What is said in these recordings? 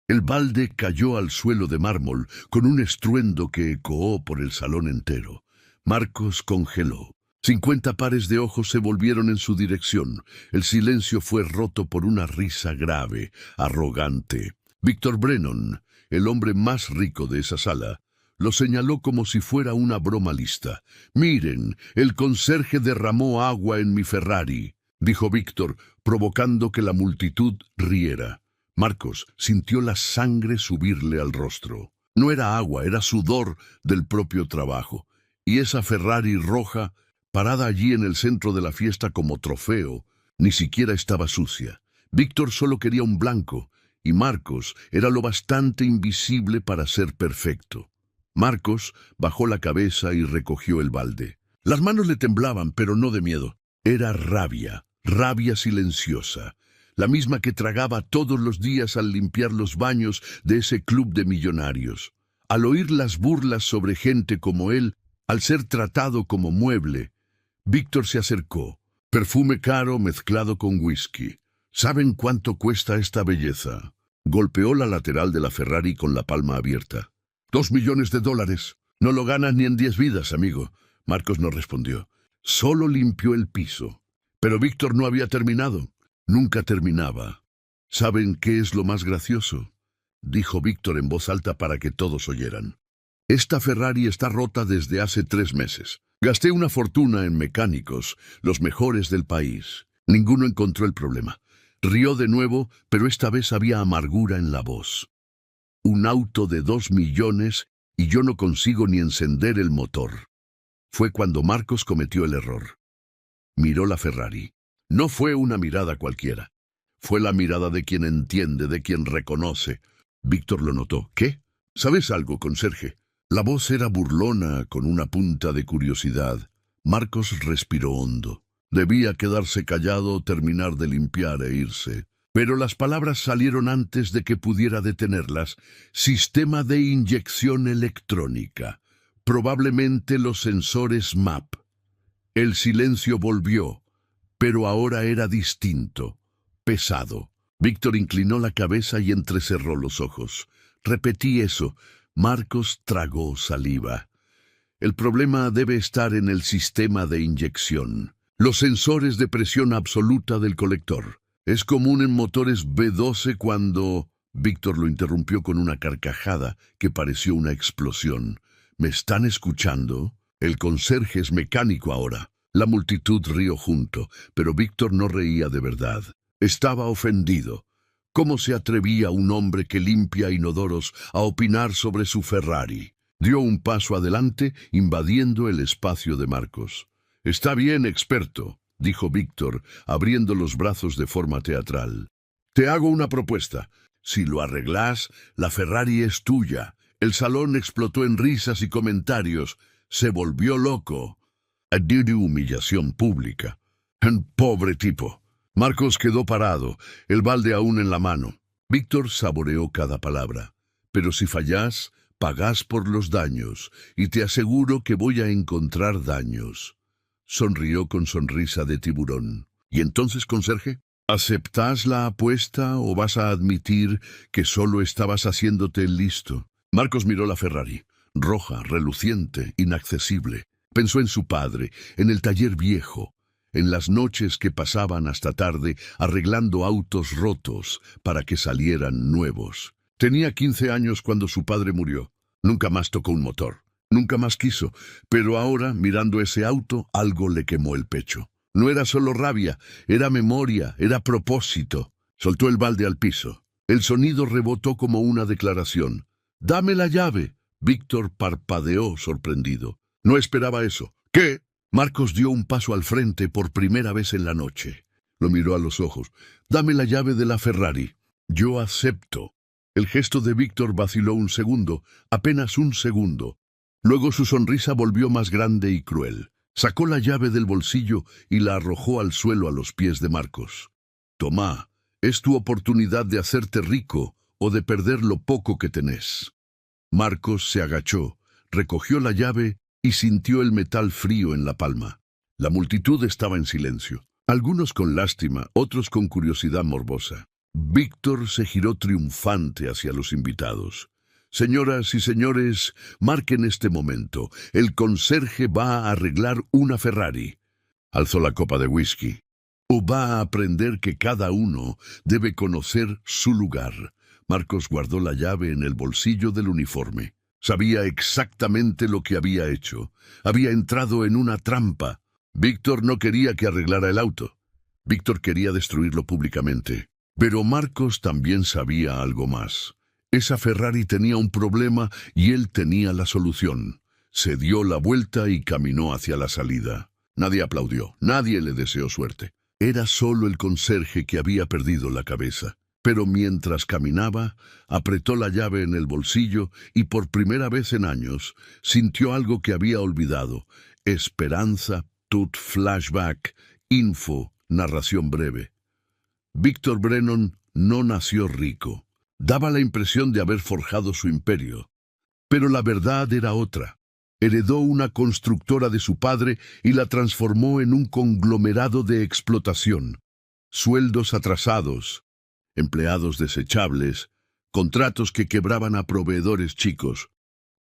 El balde cayó al suelo de mármol con un estruendo que ecoó por el salón entero. Marcos congeló. 50 pares de ojos se volvieron en su dirección. El silencio fue roto por una risa grave, arrogante. Víctor Brennan, el hombre más rico de esa sala, lo señaló como si fuera una broma lista. «Miren, el conserje derramó agua en mi Ferrari», dijo Víctor, provocando que la multitud riera. Marcos sintió la sangre subirle al rostro. No era agua, era sudor del propio trabajo. Y esa Ferrari roja, parada allí en el centro de la fiesta como trofeo, ni siquiera estaba sucia. Víctor solo quería un blanco, y Marcos era lo bastante invisible para ser perfecto. Marcos bajó la cabeza y recogió el balde. Las manos le temblaban, pero no de miedo. Era rabia, rabia silenciosa, la misma que tragaba todos los días al limpiar los baños de ese club de millonarios. Al oír las burlas sobre gente como él, al ser tratado como mueble, Víctor se acercó. Perfume caro mezclado con whisky. ¿Saben cuánto cuesta esta belleza? Golpeó la lateral de la Ferrari con la palma abierta. $2 millones. No lo ganas ni en 10 vidas, amigo. Marcos no respondió. Solo limpió el piso. Pero Víctor no había terminado. Nunca terminaba. ¿Saben qué es lo más gracioso?, dijo Víctor en voz alta para que todos oyeran. Esta Ferrari está rota desde hace 3 meses. Gasté una fortuna en mecánicos, los mejores del país. Ninguno encontró el problema. Rió de nuevo, pero esta vez había amargura en la voz. Un auto de 2 millones y yo no consigo ni encender el motor. Fue cuando Marcos cometió el error. Miró la Ferrari. No fue una mirada cualquiera. Fue la mirada de quien entiende, de quien reconoce. Víctor lo notó. ¿Qué? ¿Sabes algo, conserje? La voz era burlona, con una punta de curiosidad. Marcos respiró hondo. Debía quedarse callado o terminar de limpiar e irse. Pero las palabras salieron antes de que pudiera detenerlas. Sistema de inyección electrónica. Probablemente los sensores MAP. El silencio volvió, pero ahora era distinto, pesado. Víctor inclinó la cabeza y entrecerró los ojos. Repetí eso. Marcos tragó saliva. El problema debe estar en el sistema de inyección. Los sensores de presión absoluta del colector. Es común en motores V12 cuando... Víctor lo interrumpió con una carcajada que pareció una explosión. ¿Me están escuchando? El conserje es mecánico ahora. La multitud rió junto, pero Víctor no reía de verdad. Estaba ofendido. ¿Cómo se atrevía un hombre que limpia inodoros a opinar sobre su Ferrari? Dio un paso adelante, invadiendo el espacio de Marcos. «Está bien, experto», dijo Víctor, abriendo los brazos de forma teatral. «Te hago una propuesta. Si lo arreglas, la Ferrari es tuya». El salón explotó en risas y comentarios. Se volvió loco. De humillación pública. «Pobre tipo». Marcos quedó parado, el balde aún en la mano. Víctor saboreó cada palabra. «Pero si fallás, pagás por los daños, y te aseguro que voy a encontrar daños». Sonrió con sonrisa de tiburón. «¿Y entonces, conserje? ¿Aceptás la apuesta o vas a admitir que solo estabas haciéndote el listo?» Marcos miró la Ferrari, roja, reluciente, inaccesible. Pensó en su padre, en el taller viejo, en las noches que pasaban hasta tarde arreglando autos rotos para que salieran nuevos. Tenía 15 años cuando su padre murió. Nunca más tocó un motor. Nunca más quiso. Pero ahora, mirando ese auto, algo le quemó el pecho. No era solo rabia, era memoria, era propósito. Soltó el balde al piso. El sonido rebotó como una declaración. «¡Dame la llave!» Víctor parpadeó sorprendido. No esperaba eso. «¿Qué?» Marcos dio un paso al frente por primera vez en la noche. Lo miró a los ojos. «Dame la llave de la Ferrari». «Yo acepto». El gesto de Víctor vaciló un segundo, apenas un segundo. Luego su sonrisa volvió más grande y cruel. Sacó la llave del bolsillo y la arrojó al suelo a los pies de Marcos. «Tomá, es tu oportunidad de hacerte rico o de perder lo poco que tenés». Marcos se agachó, recogió la llave y sintió el metal frío en la palma. La multitud estaba en silencio, algunos con lástima, otros con curiosidad morbosa. Víctor se giró triunfante hacia los invitados. Señoras y señores, marquen este momento. El conserje va a arreglar una Ferrari. Alzó la copa de whisky. O va a aprender que cada uno debe conocer su lugar. Marcos guardó la llave en el bolsillo del uniforme. Sabía exactamente lo que había hecho. Había entrado en una trampa. Víctor no quería que arreglara el auto. Víctor quería destruirlo públicamente. Pero Marcos también sabía algo más. Esa Ferrari tenía un problema y él tenía la solución. Se dio la vuelta y caminó hacia la salida. Nadie aplaudió, nadie le deseó suerte. Era solo el conserje que había perdido la cabeza. Pero mientras caminaba, apretó la llave en el bolsillo y por primera vez en años sintió algo que había olvidado. Esperanza, tut flashback, info, narración breve. Víctor Brennan no nació rico. Daba la impresión de haber forjado su imperio. Pero la verdad era otra. Heredó una constructora de su padre y la transformó en un conglomerado de explotación. Sueldos atrasados, empleados desechables, contratos que quebraban a proveedores chicos.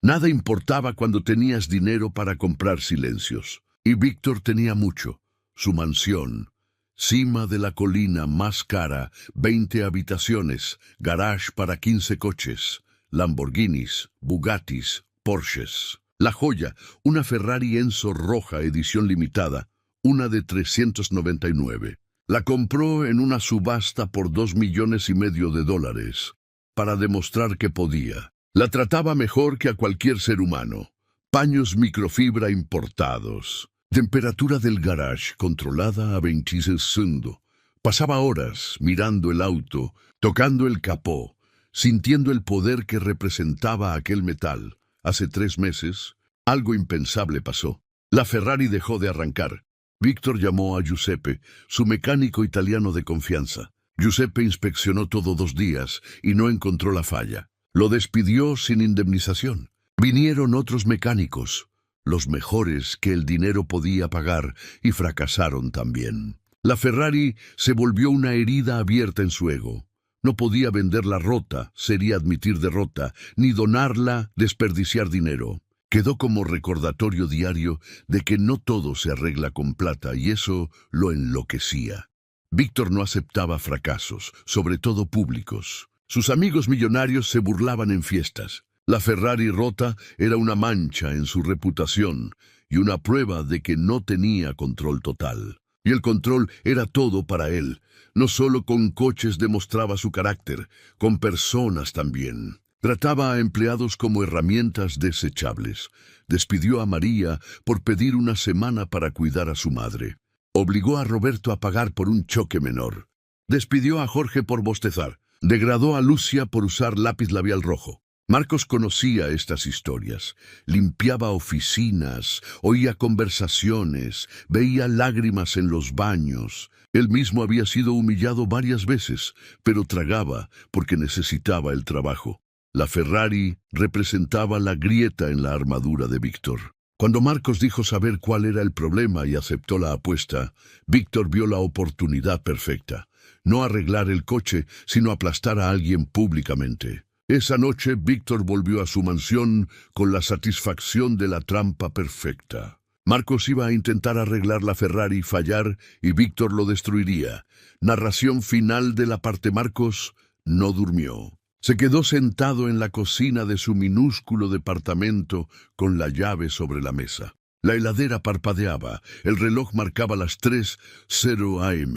Nada importaba cuando tenías dinero para comprar silencios. Y Víctor tenía mucho. Su mansión, cima de la colina más cara, 20 habitaciones, garage para 15 coches, Lamborghinis, Bugattis, Porsches. La joya, una Ferrari Enzo roja edición limitada, una de 399. La compró en una subasta por $2,5 millones, para demostrar que podía. La trataba mejor que a cualquier ser humano. Paños microfibra importados. Temperatura del garage controlada a 26 segundos. Pasaba horas mirando el auto, tocando el capó, sintiendo el poder que representaba aquel metal. Hace 3 meses, algo impensable pasó. La Ferrari dejó de arrancar. Víctor llamó a Giuseppe, su mecánico italiano de confianza. Giuseppe inspeccionó todo 2 días y no encontró la falla. Lo despidió sin indemnización. Vinieron otros mecánicos, los mejores que el dinero podía pagar, y fracasaron también. La Ferrari se volvió una herida abierta en su ego. No podía venderla rota, sería admitir derrota, ni donarla, desperdiciar dinero. Quedó como recordatorio diario de que no todo se arregla con plata, y eso lo enloquecía. Víctor no aceptaba fracasos, sobre todo públicos. Sus amigos millonarios se burlaban en fiestas. La Ferrari rota era una mancha en su reputación y una prueba de que no tenía control total. Y el control era todo para él. No solo con coches demostraba su carácter, con personas también. Trataba a empleados como herramientas desechables. Despidió a María por pedir una semana para cuidar a su madre. Obligó a Roberto a pagar por un choque menor. Despidió a Jorge por bostezar. Degradó a Lucia por usar lápiz labial rojo. Marcos conocía estas historias. Limpiaba oficinas, oía conversaciones, veía lágrimas en los baños. Él mismo había sido humillado varias veces, pero tragaba porque necesitaba el trabajo. La Ferrari representaba la grieta en la armadura de Víctor. Cuando Marcos dijo saber cuál era el problema y aceptó la apuesta, Víctor vio la oportunidad perfecta. No arreglar el coche, sino aplastar a alguien públicamente. Esa noche, Víctor volvió a su mansión con la satisfacción de la trampa perfecta. Marcos iba a intentar arreglar la Ferrari, fallar, y Víctor lo destruiría. Narración final de la parte. Marcos no durmió. Se quedó sentado en la cocina de su minúsculo departamento con la llave sobre la mesa. La heladera parpadeaba, el reloj marcaba las 3:00 am.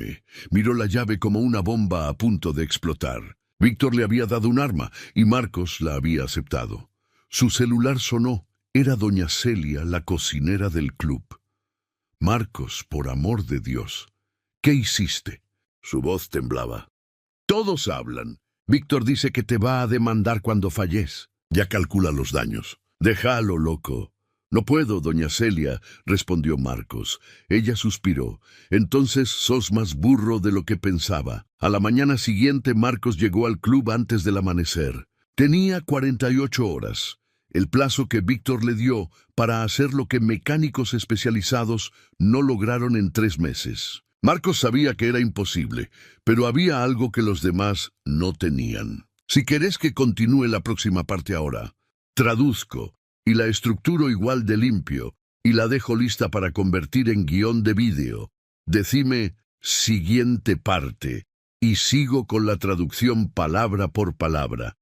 Miró la llave como una bomba a punto de explotar. Víctor le había dado un arma y Marcos la había aceptado. Su celular sonó. Era doña Celia, la cocinera del club. Marcos, por amor de Dios, ¿qué hiciste? Su voz temblaba. Todos hablan. Víctor dice que te va a demandar cuando falles. Ya calcula los daños. Déjalo, loco. No puedo, doña Celia, respondió Marcos. Ella suspiró. Entonces sos más burro de lo que pensaba. A la mañana siguiente Marcos llegó al club antes del amanecer. Tenía 48 horas, el plazo que Víctor le dio para hacer lo que mecánicos especializados no lograron en 3 meses. Marcos sabía que era imposible, pero había algo que los demás no tenían. Si querés que continúe la próxima parte ahora, traduzco y la estructuro igual de limpio y la dejo lista para convertir en guión de vídeo. Decime siguiente parte y sigo con la traducción palabra por palabra.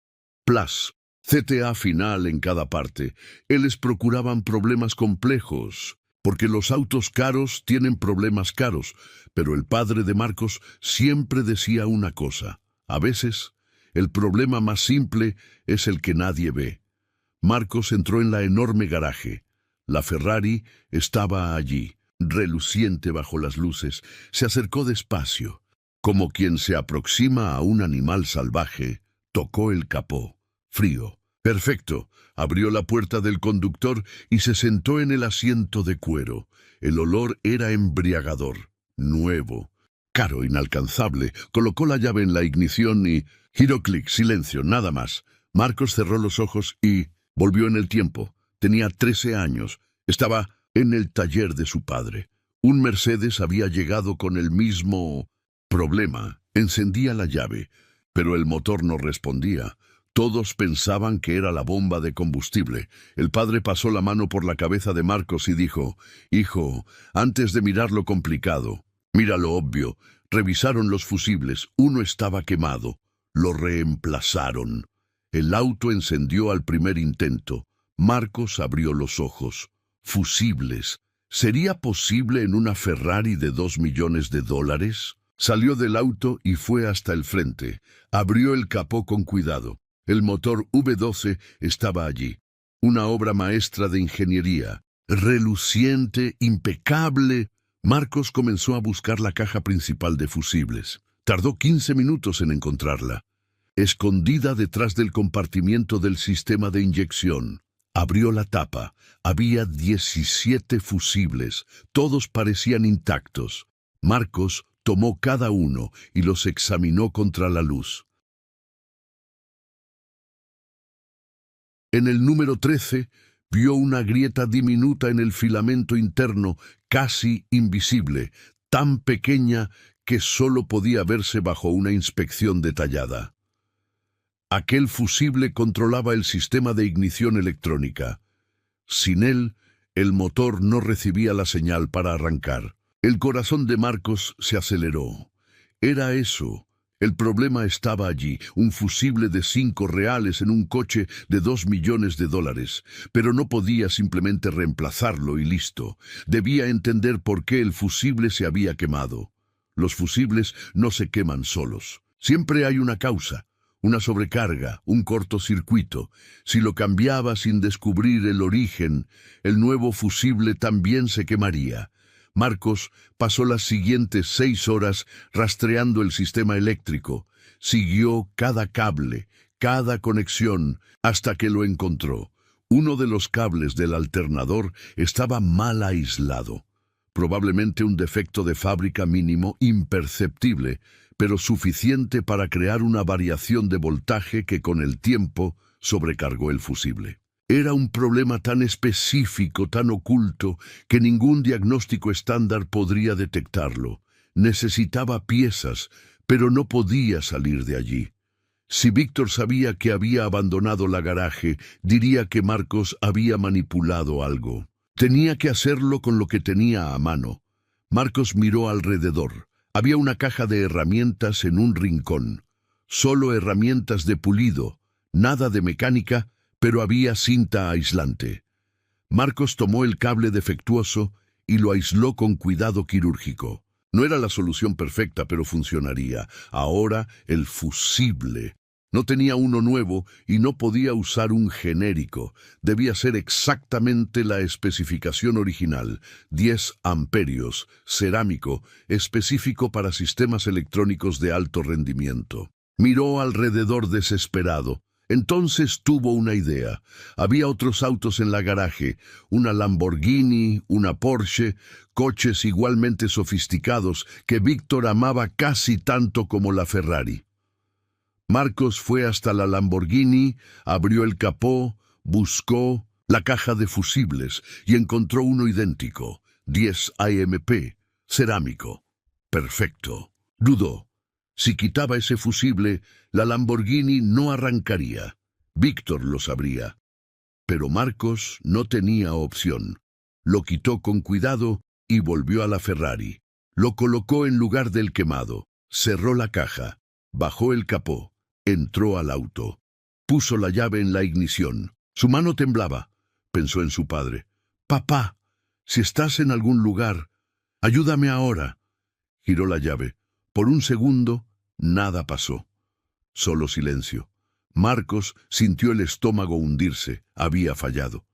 Plus, CTA final en cada parte. Ellos procuraban problemas complejos, porque los autos caros tienen problemas caros, pero el padre de Marcos siempre decía una cosa: a veces, el problema más simple es el que nadie ve. Marcos entró en la enorme garaje. La Ferrari estaba allí, reluciente bajo las luces. Se acercó despacio, como quien se aproxima a un animal salvaje. Tocó el capó. Frío. Perfecto. Abrió la puerta del conductor y se sentó en el asiento de cuero. El olor era embriagador, nuevo, caro, inalcanzable. Colocó la llave en la ignición y... giró clic, silencio, nada más. Marcos cerró los ojos y volvió en el tiempo. Tenía 13 años. Estaba en el taller de su padre. Un Mercedes había llegado con el mismo problema. Encendía la llave, pero el motor no respondía. Todos pensaban que era la bomba de combustible. El padre pasó la mano por la cabeza de Marcos y dijo: «Hijo, antes de mirar lo complicado, mira lo obvio. Revisaron los fusibles. Uno estaba quemado. Lo reemplazaron». El auto encendió al primer intento. Marcos abrió los ojos. Fusibles. ¿Sería posible en una Ferrari de $2 millones? Salió del auto y fue hasta el frente. Abrió el capó con cuidado. El motor V12 estaba allí. Una obra maestra de ingeniería. Reluciente, impecable. Marcos comenzó a buscar la caja principal de fusibles. Tardó 15 minutos en encontrarla. Escondida detrás del compartimiento del sistema de inyección. Abrió la tapa. Había 17 fusibles. Todos parecían intactos. Marcos tomó cada uno y los examinó contra la luz. En el número 13 vio una grieta diminuta en el filamento interno, casi invisible, tan pequeña que solo podía verse bajo una inspección detallada. Aquel fusible controlaba el sistema de ignición electrónica. Sin él, el motor no recibía la señal para arrancar. El corazón de Marcos se aceleró. Era eso. El problema estaba allí, un fusible de $5 en un coche de $2 millones, pero no podía simplemente reemplazarlo y listo. Debía entender por qué el fusible se había quemado. Los fusibles no se queman solos. Siempre hay una causa, una sobrecarga, un cortocircuito. Si lo cambiaba sin descubrir el origen, el nuevo fusible también se quemaría. Marcos pasó las siguientes 6 horas rastreando el sistema eléctrico. Siguió cada cable, cada conexión, hasta que lo encontró. Uno de los cables del alternador estaba mal aislado. Probablemente un defecto de fábrica mínimo, imperceptible, pero suficiente para crear una variación de voltaje que con el tiempo sobrecargó el fusible. Era un problema tan específico, tan oculto, que ningún diagnóstico estándar podría detectarlo. Necesitaba piezas, pero no podía salir de allí. Si Víctor sabía que había abandonado la garaje, diría que Marcos había manipulado algo. Tenía que hacerlo con lo que tenía a mano. Marcos miró alrededor. Había una caja de herramientas en un rincón. Solo herramientas de pulido, nada de mecánica, pero había cinta aislante. Marcos tomó el cable defectuoso y lo aisló con cuidado quirúrgico. No era la solución perfecta, pero funcionaría. Ahora el fusible. No tenía uno nuevo y no podía usar un genérico. Debía ser exactamente la especificación original. 10 amperios, cerámico, específico para sistemas electrónicos de alto rendimiento. Miró alrededor desesperado. Entonces tuvo una idea. Había otros autos en la garaje, una Lamborghini, una Porsche, coches igualmente sofisticados que Víctor amaba casi tanto como la Ferrari. Marcos fue hasta la Lamborghini, abrió el capó, buscó la caja de fusibles y encontró uno idéntico, 10 AMP, cerámico. Perfecto. Dudó. Si quitaba ese fusible, la Lamborghini no arrancaría. Víctor lo sabría. Pero Marcos no tenía opción. Lo quitó con cuidado y volvió a la Ferrari. Lo colocó en lugar del quemado. Cerró la caja. Bajó el capó. Entró al auto. Puso la llave en la ignición. Su mano temblaba. Pensó en su padre. «Papá, si estás en algún lugar, ayúdame ahora». Giró la llave. Por un segundo, nada pasó. Solo silencio. Marcos sintió el estómago hundirse. Había fallado.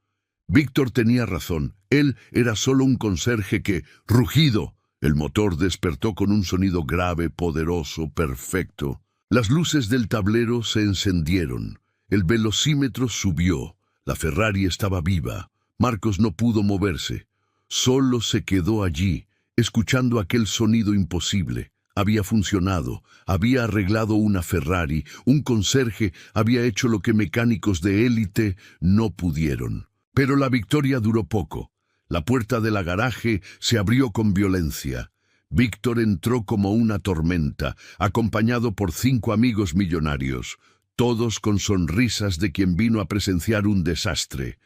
Víctor tenía razón. Él era solo un conserje que... ¡Rugido! El motor despertó con un sonido grave, poderoso, perfecto. Las luces del tablero se encendieron. El velocímetro subió. La Ferrari estaba viva. Marcos no pudo moverse. Solo se quedó allí, escuchando aquel sonido imposible. Había funcionado, había arreglado una Ferrari, un conserje había hecho lo que mecánicos de élite no pudieron. Pero la victoria duró poco. La puerta de la garaje se abrió con violencia. Víctor entró como una tormenta, acompañado por 5 amigos millonarios, todos con sonrisas de quien vino a presenciar un desastre.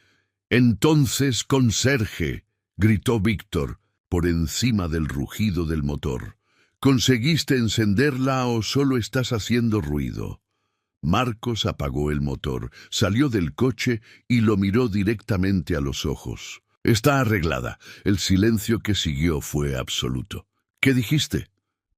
«Entonces, conserje», gritó Víctor, por encima del rugido del motor. «¿Conseguiste encenderla o solo estás haciendo ruido?» Marcos apagó el motor, salió del coche y lo miró directamente a los ojos. «Está arreglada». El silencio que siguió fue absoluto. «¿Qué dijiste?»,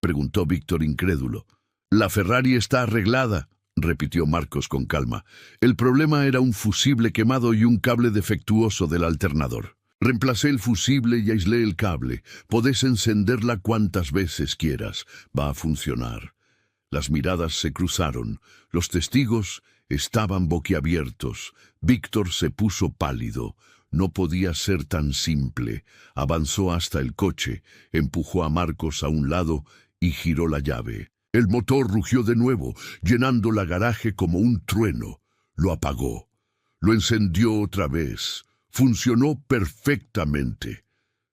preguntó Víctor incrédulo. «La Ferrari está arreglada», repitió Marcos con calma. «El problema era un fusible quemado y un cable defectuoso del alternador. Reemplacé el fusible y aislé el cable. Podés encenderla cuantas veces quieras. Va a funcionar». Las miradas se cruzaron. Los testigos estaban boquiabiertos. Víctor se puso pálido. No podía ser tan simple. Avanzó hasta el coche, empujó a Marcos a un lado y giró la llave. El motor rugió de nuevo, llenando la garaje como un trueno. Lo apagó. Lo encendió otra vez. Funcionó perfectamente.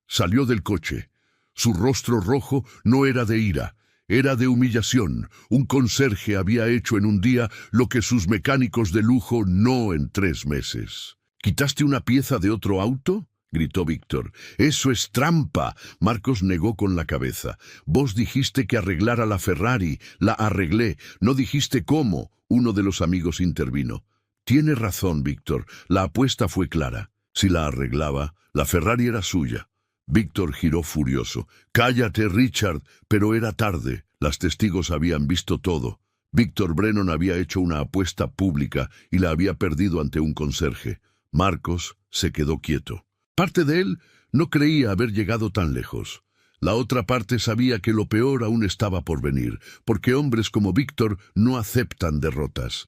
Salió del coche. Su rostro rojo no era de ira, era de humillación. Un conserje había hecho en un día lo que sus mecánicos de lujo no en 3 meses. «¿Quitaste una pieza de otro auto?», gritó Víctor. «Eso es trampa». Marcos negó con la cabeza. «Vos dijiste que arreglara la Ferrari. La arreglé. No dijiste cómo». Uno de los amigos intervino. «Tiene razón, Víctor. La apuesta fue clara. Si la arreglaba, la Ferrari era suya». Víctor giró furioso. «Cállate, Richard». Pero era tarde. Los testigos habían visto todo. Víctor Brennan había hecho una apuesta pública y la había perdido ante un conserje. Marcos se quedó quieto. Parte de él no creía haber llegado tan lejos. La otra parte sabía que lo peor aún estaba por venir, porque hombres como Víctor no aceptan derrotas.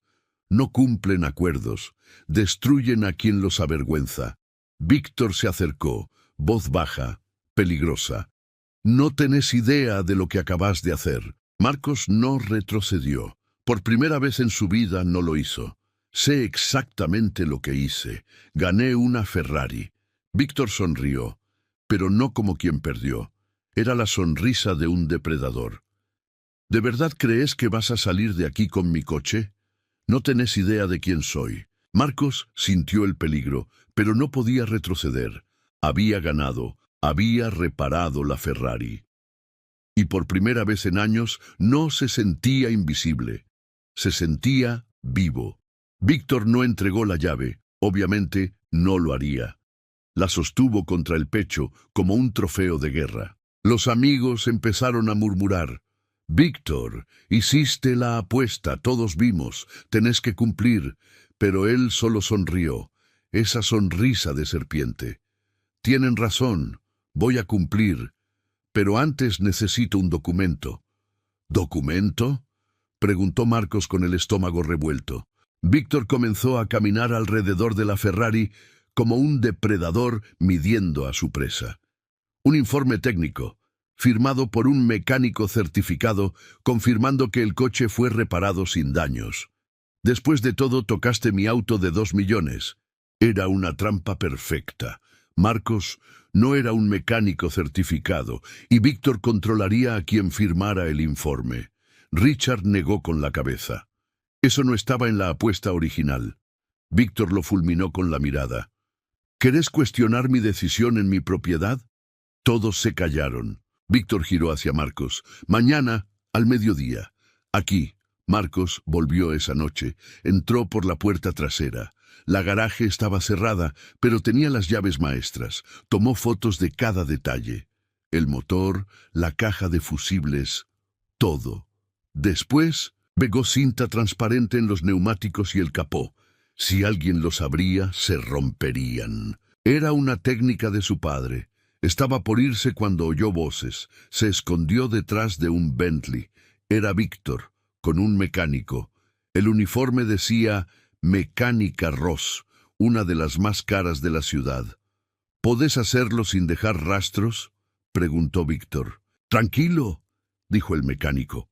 No cumplen acuerdos, destruyen a quien los avergüenza. Víctor se acercó, voz baja, peligrosa. «No tenés idea de lo que acabas de hacer». Marcos no retrocedió. Por primera vez en su vida no lo hizo. «Sé exactamente lo que hice. Gané una Ferrari». Víctor sonrió, pero no como quien perdió. Era la sonrisa de un depredador. «¿De verdad crees que vas a salir de aquí con mi coche? No tenés idea de quién soy». Marcos sintió el peligro, pero no podía retroceder. Había ganado, había reparado la Ferrari. Y por primera vez en años no se sentía invisible. Se sentía vivo. Víctor no entregó la llave. Obviamente no lo haría. La sostuvo contra el pecho como un trofeo de guerra. Los amigos empezaron a murmurar. «Víctor, hiciste la apuesta, todos vimos, tenés que cumplir». Pero él solo sonrió, esa sonrisa de serpiente. «Tienen razón, voy a cumplir, pero antes necesito un documento». «¿Documento?», preguntó Marcos con el estómago revuelto. Víctor comenzó a caminar alrededor de la Ferrari como un depredador midiendo a su presa. Un informe técnico, firmado por un mecánico certificado, confirmando que el coche fue reparado sin daños. «Después de todo, tocaste mi auto de 2 millones». Era una trampa perfecta. Marcos No era un mecánico certificado, y Víctor controlaría a quien firmara el informe. Richard negó con la cabeza. Eso no estaba en la apuesta original. Víctor lo fulminó con la mirada. ¿Querés cuestionar mi decisión en mi propiedad? Todos se callaron. Víctor giró hacia Marcos. Mañana, al mediodía. Aquí. Marcos volvió esa noche. Entró por la puerta trasera. La garaje estaba cerrada, pero tenía las llaves maestras. Tomó fotos de cada detalle. El motor, la caja de fusibles, todo. Después, pegó cinta transparente en los neumáticos y el capó. Si alguien los abría, se romperían. Era una técnica de su padre. Estaba por irse cuando oyó voces. Se escondió detrás de un Bentley. Era Víctor, con un mecánico. El uniforme decía Mecánica Ross, una de las más caras de la ciudad. ¿Podés hacerlo sin dejar rastros?, preguntó Víctor. Tranquilo, dijo el mecánico.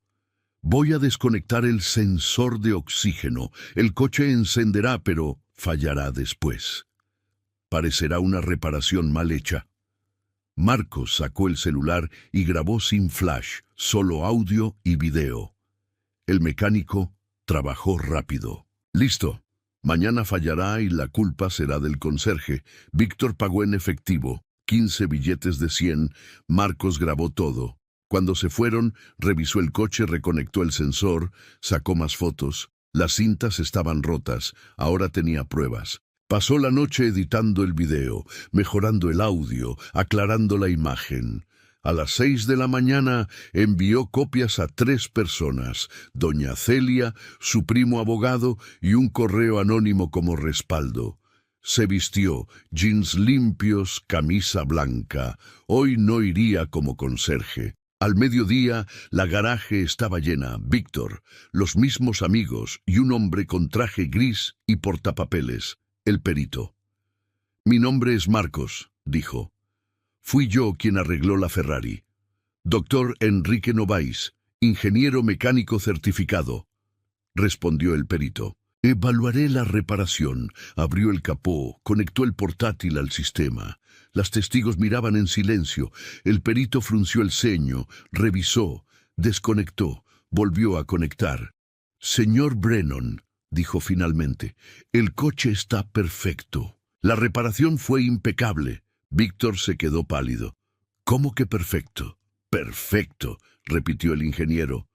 Voy a desconectar el sensor de oxígeno. El coche encenderá, pero fallará después. Parecerá una reparación mal hecha. Marcos sacó el celular y grabó sin flash, solo audio y video. El mecánico trabajó rápido. Listo. Mañana fallará y la culpa será del conserje. Víctor pagó en efectivo, 15 billetes de 100. Marcos grabó todo. Cuando se fueron, revisó el coche, reconectó el sensor, sacó más fotos. Las cintas estaban rotas, ahora tenía pruebas. Pasó la noche editando el video, mejorando el audio, aclarando la imagen. A las 6 de la mañana envió copias a 3 personas, doña Celia, su primo abogado y un correo anónimo como respaldo. Se vistió, jeans limpios, camisa blanca. Hoy no iría como conserje. Al mediodía, la garaje estaba llena. Víctor, los mismos amigos y un hombre con traje gris y portapapeles, el perito. Mi nombre es Marcos, dijo. Fui yo quien arregló la Ferrari. Doctor Enrique Novaes, ingeniero mecánico certificado, respondió el perito. Evaluaré la reparación. Abrió el capó, conectó el portátil al sistema. Las testigos miraban en silencio. El perito frunció el ceño, revisó, desconectó, volvió a conectar. Señor Brennan, dijo finalmente, el coche está perfecto. La reparación fue impecable. Víctor se quedó pálido. ¿Cómo que perfecto? Perfecto, repitió el ingeniero.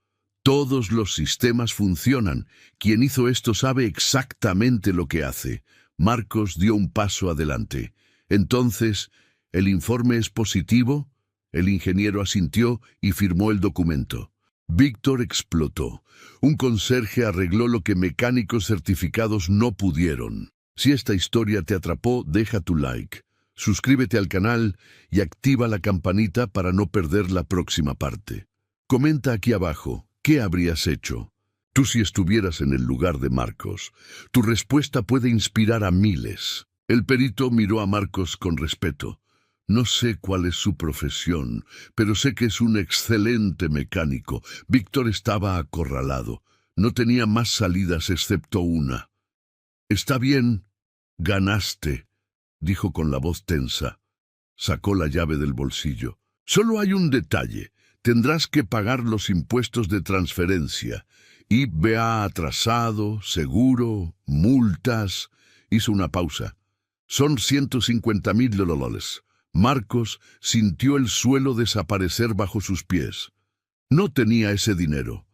Todos los sistemas funcionan. Quien hizo esto sabe exactamente lo que hace. Marcos dio un paso adelante. Entonces, ¿el informe es positivo? El ingeniero asintió y firmó el documento. Víctor explotó. Un conserje arregló lo que mecánicos certificados no pudieron. Si esta historia te atrapó, deja tu like. Suscríbete al canal y activa la campanita para no perder la próxima parte. Comenta aquí abajo, ¿qué habrías hecho? Tú si estuvieras en el lugar de Marcos. Tu respuesta puede inspirar a miles. El perito miró a Marcos con respeto. No sé cuál es su profesión, pero sé que es un excelente mecánico. Víctor estaba acorralado. No tenía más salidas excepto una. Está bien, ganaste, dijo con la voz tensa. Sacó la llave del bolsillo. Solo hay un detalle. Tendrás que pagar los impuestos de transferencia. IVA atrasado, seguro, multas. Hizo una pausa. Son $150,000. Marcos sintió el suelo desaparecer bajo sus pies. No tenía ese dinero.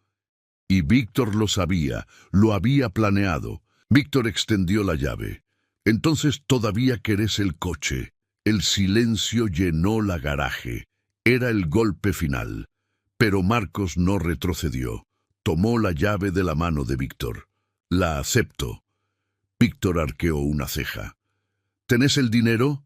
Y Víctor lo sabía, lo había planeado. Víctor extendió la llave. Entonces todavía querés el coche. El silencio llenó la garaje. Era el golpe final. Pero Marcos no retrocedió. Tomó la llave de la mano de Víctor. La acepto. Víctor arqueó una ceja. ¿Tenés el dinero?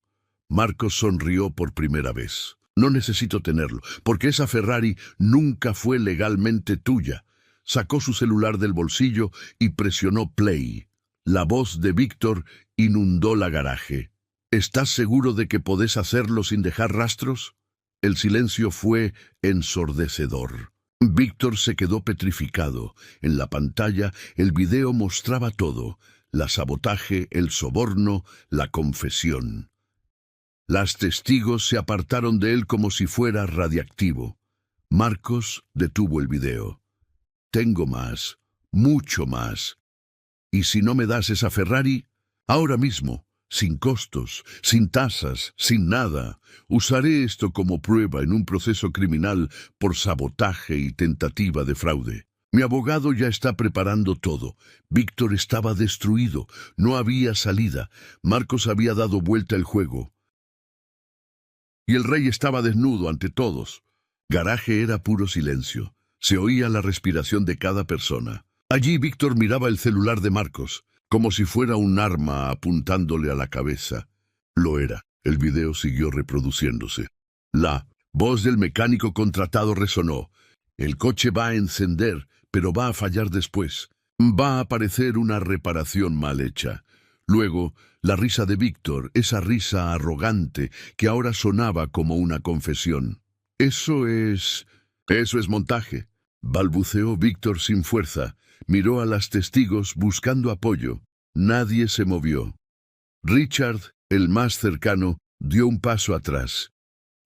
Marcos sonrió por primera vez. No necesito tenerlo, porque esa Ferrari nunca fue legalmente tuya. Sacó su celular del bolsillo y presionó play. La voz de Víctor inundó la garaje. ¿Estás seguro de que podés hacerlo sin dejar rastros? El silencio fue ensordecedor. Víctor se quedó petrificado. En la pantalla el video mostraba todo. La sabotaje, el soborno, la confesión. Las testigos se apartaron de él como si fuera radiactivo. Marcos detuvo el video. Tengo más, mucho más. ¿Y si no me das esa Ferrari? Ahora mismo, sin costos, sin tasas, sin nada, usaré esto como prueba en un proceso criminal por sabotaje y tentativa de fraude. Mi abogado ya está preparando todo. Víctor estaba destruido, no había salida. Marcos había dado vuelta el juego. Y el rey estaba desnudo ante todos. Garaje era puro silencio. Se oía la respiración de cada persona. Allí Víctor miraba el celular de Marcos, como si fuera un arma apuntándole a la cabeza. Lo era. El video siguió reproduciéndose. La voz del mecánico contratado resonó. El coche va a encender, pero va a fallar después. Va a aparecer una reparación mal hecha. Luego, la risa de Víctor, esa risa arrogante que ahora sonaba como una confesión. Eso es montaje. Balbuceó Víctor sin fuerza. Miró a las testigos buscando apoyo. Nadie se movió. Richard, el más cercano, dio un paso atrás.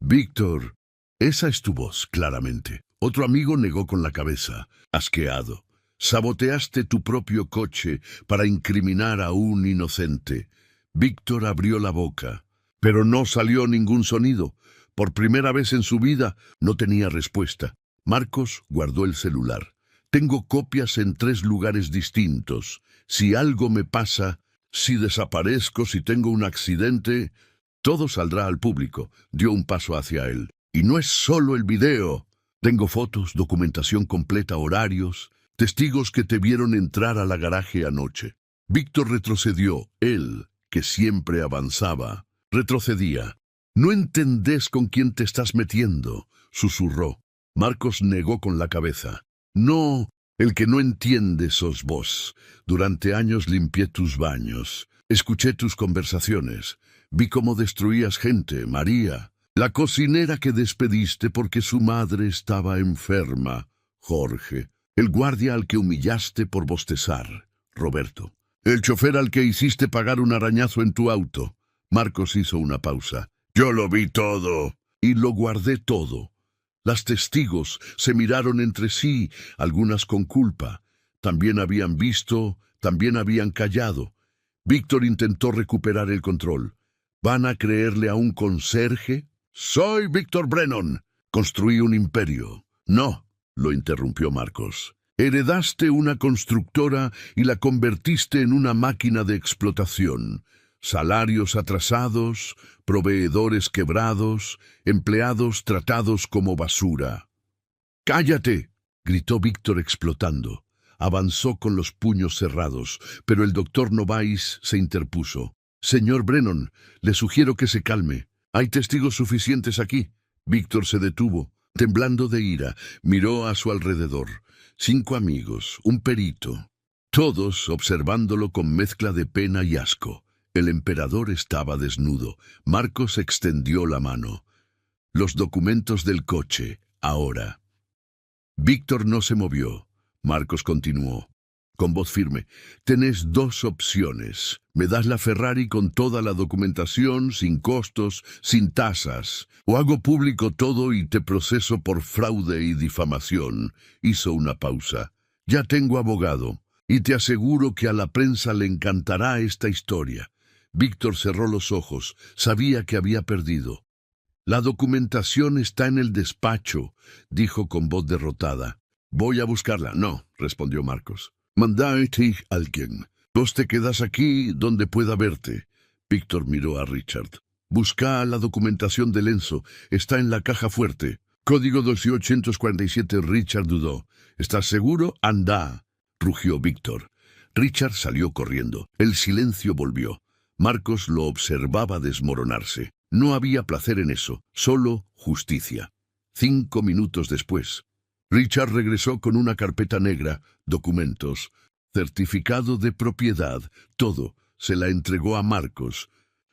Víctor, esa es tu voz, claramente. Otro amigo negó con la cabeza, asqueado. Saboteaste tu propio coche para incriminar a un inocente. Víctor abrió la boca, pero no salió ningún sonido. Por primera vez en su vida no tenía respuesta. Marcos guardó el celular. Tengo copias en 3 lugares distintos. Si algo me pasa, si desaparezco, si tengo un accidente, todo saldrá al público. Dio un paso hacia él. Y no es solo el video. Tengo fotos, documentación completa, horarios, testigos que te vieron entrar a la garaje anoche. Víctor retrocedió. Él, que siempre avanzaba, retrocedía. «No entendés con quién te estás metiendo», susurró. Marcos negó con la cabeza. «No, el que no entiende sos vos. Durante años limpié tus baños, escuché tus conversaciones, vi cómo destruías gente, María, la cocinera que despediste porque su madre estaba enferma, Jorge, el guardia al que humillaste por bostezar, Roberto, el chofer al que hiciste pagar un arañazo en tu auto». Marcos hizo una pausa. «Yo lo vi todo y lo guardé todo». Las testigos se miraron entre sí, algunas con culpa. También habían visto, también habían callado. Víctor intentó recuperar el control. ¿Van a creerle a un conserje? «Soy Víctor Brennan. Construí un imperio». «No», lo interrumpió Marcos. «Heredaste una constructora y la convertiste en una máquina de explotación. Salarios atrasados, proveedores quebrados, empleados tratados como basura». «¡Cállate!», gritó Víctor explotando. Avanzó con los puños cerrados, pero el doctor Novaes se interpuso. «Señor Brennan, le sugiero que se calme. Hay testigos suficientes aquí». Víctor se detuvo, temblando de ira. Miró a su alrededor. 5 amigos, un perito, todos observándolo con mezcla de pena y asco. El emperador estaba desnudo. Marcos extendió la mano. «Los documentos del coche, ahora». Víctor no se movió. Marcos continuó, con voz firme. «Tenés 2 opciones. Me das la Ferrari con toda la documentación, sin costos, sin tasas. O hago público todo y te proceso por fraude y difamación». Hizo una pausa. «Ya tengo abogado, y te aseguro que a la prensa le encantará esta historia». Víctor cerró los ojos. Sabía que había perdido. «La documentación está en el despacho», dijo con voz derrotada. «Voy a buscarla». «No», respondió Marcos. «Mandate a alguien. Vos te quedas aquí donde pueda verte». Víctor miró a Richard. «Busca la documentación de Lenzo. Está en la caja fuerte». «Código 2847». Richard dudó. «¿Estás seguro?» «Anda», rugió Víctor. Richard salió corriendo. El silencio volvió. Marcos lo observaba desmoronarse. No había placer en eso, solo justicia. 5 minutos después, Richard regresó con una carpeta negra, documentos, certificado de propiedad, todo. Se la entregó a Marcos.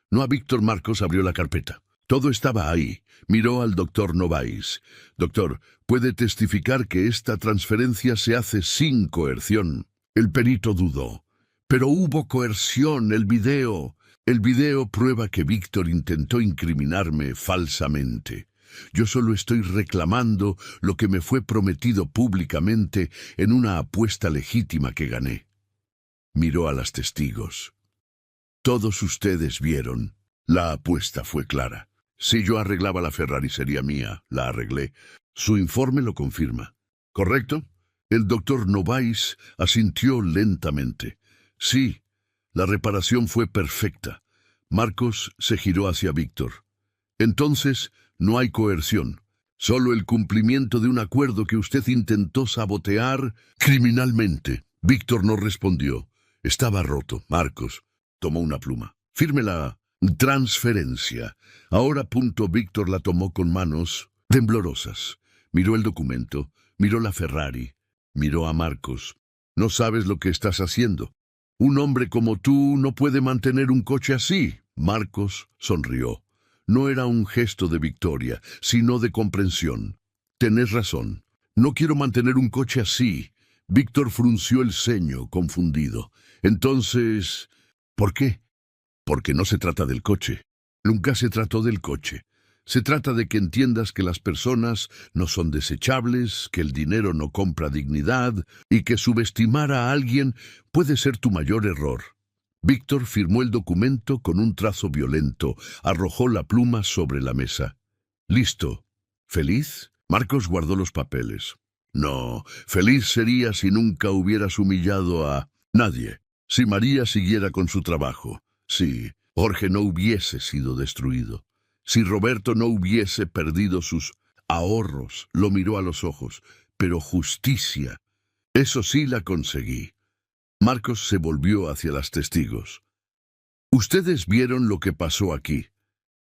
No a Víctor. Marcos abrió la carpeta. Todo estaba ahí. Miró al doctor Novaes. «Doctor, ¿puede testificar que esta transferencia se hace sin coerción?» El perito dudó. «Pero hubo coerción, el video». El video prueba que Víctor intentó incriminarme falsamente. Yo solo estoy reclamando lo que me fue prometido públicamente en una apuesta legítima que gané. Miró a las testigos. Todos ustedes vieron. La apuesta fue clara. Si yo arreglaba la Ferrari sería mía. La arreglé. Su informe lo confirma. ¿Correcto? El doctor Novais asintió lentamente. Sí, la reparación fue perfecta. Marcos se giró hacia Víctor. Entonces, no hay coerción. Solo el cumplimiento de un acuerdo que usted intentó sabotear criminalmente. Víctor no respondió. Estaba roto. Marcos tomó una pluma. Firme la transferencia. Ahora. Víctor la tomó con manos temblorosas. Miró el documento, miró la Ferrari, miró a Marcos. No sabes lo que estás haciendo. Un hombre como tú no puede mantener un coche así. Marcos sonrió. No era un gesto de victoria, sino de comprensión. Tenés razón. No quiero mantener un coche así. Víctor frunció el ceño, confundido. Entonces, ¿por qué? Porque no se trata del coche. Nunca se trató del coche. Se trata de que entiendas que las personas no son desechables, que el dinero no compra dignidad y que subestimar a alguien puede ser tu mayor error. Víctor firmó el documento con un trazo violento, arrojó la pluma sobre la mesa. ¿Listo? ¿Feliz? Marcos guardó los papeles. No, feliz sería si nunca hubieras humillado a nadie, si María siguiera con su trabajo, si Jorge no hubiese sido destruido. Si Roberto no hubiese perdido sus ahorros, lo miró a los ojos, pero justicia, eso sí la conseguí. Marcos se volvió hacia los testigos. Ustedes vieron lo que pasó aquí.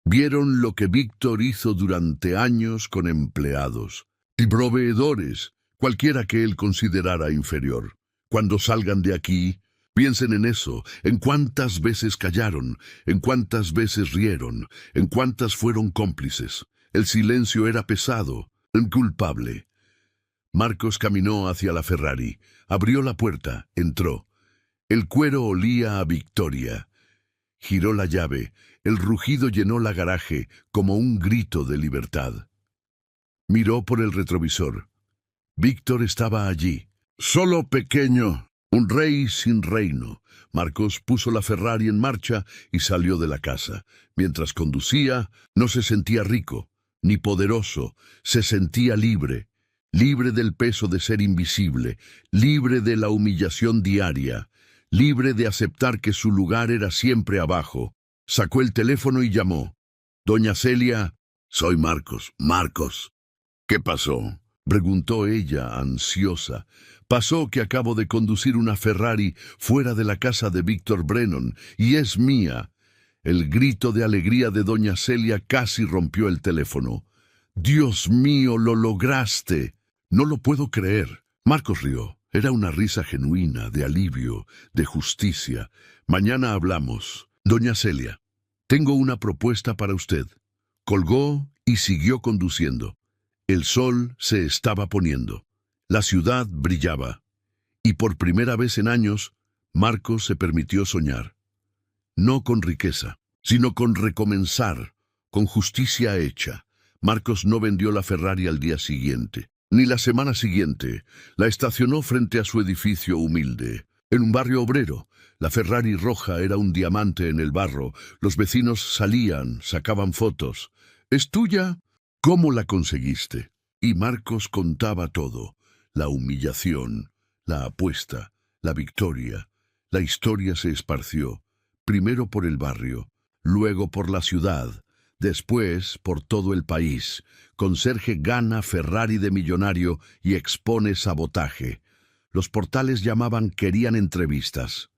Vieron lo que Víctor hizo durante años con empleados y proveedores, cualquiera que él considerara inferior. Cuando salgan de aquí, piensen en eso, en cuántas veces callaron, en cuántas veces rieron, en cuántas fueron cómplices. El silencio era pesado, inculpable. Marcos caminó hacia la Ferrari, abrió la puerta, entró. El cuero olía a victoria. Giró la llave, el rugido llenó la garaje como un grito de libertad. Miró por el retrovisor. Víctor estaba allí, solo pequeño. Un rey sin reino. Marcos puso la Ferrari en marcha y salió de la casa. Mientras conducía, no se sentía rico, ni poderoso, se sentía libre. Libre del peso de ser invisible, libre de la humillación diaria, libre de aceptar que su lugar era siempre abajo. Sacó el teléfono y llamó. Doña Celia, soy Marcos. Marcos. ¿Qué pasó? Preguntó ella, ansiosa. Pasó que acabo de conducir una Ferrari fuera de la casa de Víctor Brennan, y es mía. El grito de alegría de doña Celia casi rompió el teléfono. Dios mío, lo lograste. No lo puedo creer. Marcos rió. Era una risa genuina, de alivio, de justicia. Mañana hablamos. Doña Celia, tengo una propuesta para usted. Colgó y siguió conduciendo. El sol se estaba poniendo. La ciudad brillaba. Y por primera vez en años, Marcos se permitió soñar. No con riqueza, sino con recomenzar, con justicia hecha. Marcos no vendió la Ferrari al día siguiente, ni la semana siguiente. La estacionó frente a su edificio humilde, en un barrio obrero. La Ferrari roja era un diamante en el barro. Los vecinos salían, sacaban fotos. ¿Es tuya? ¿Cómo la conseguiste? Y Marcos contaba todo. La humillación, la apuesta, la victoria. La historia se esparció, primero por el barrio, luego por la ciudad, después por todo el país. Conserje gana Ferrari de millonario y expone sabotaje. Los portales llamaban, querían entrevistas.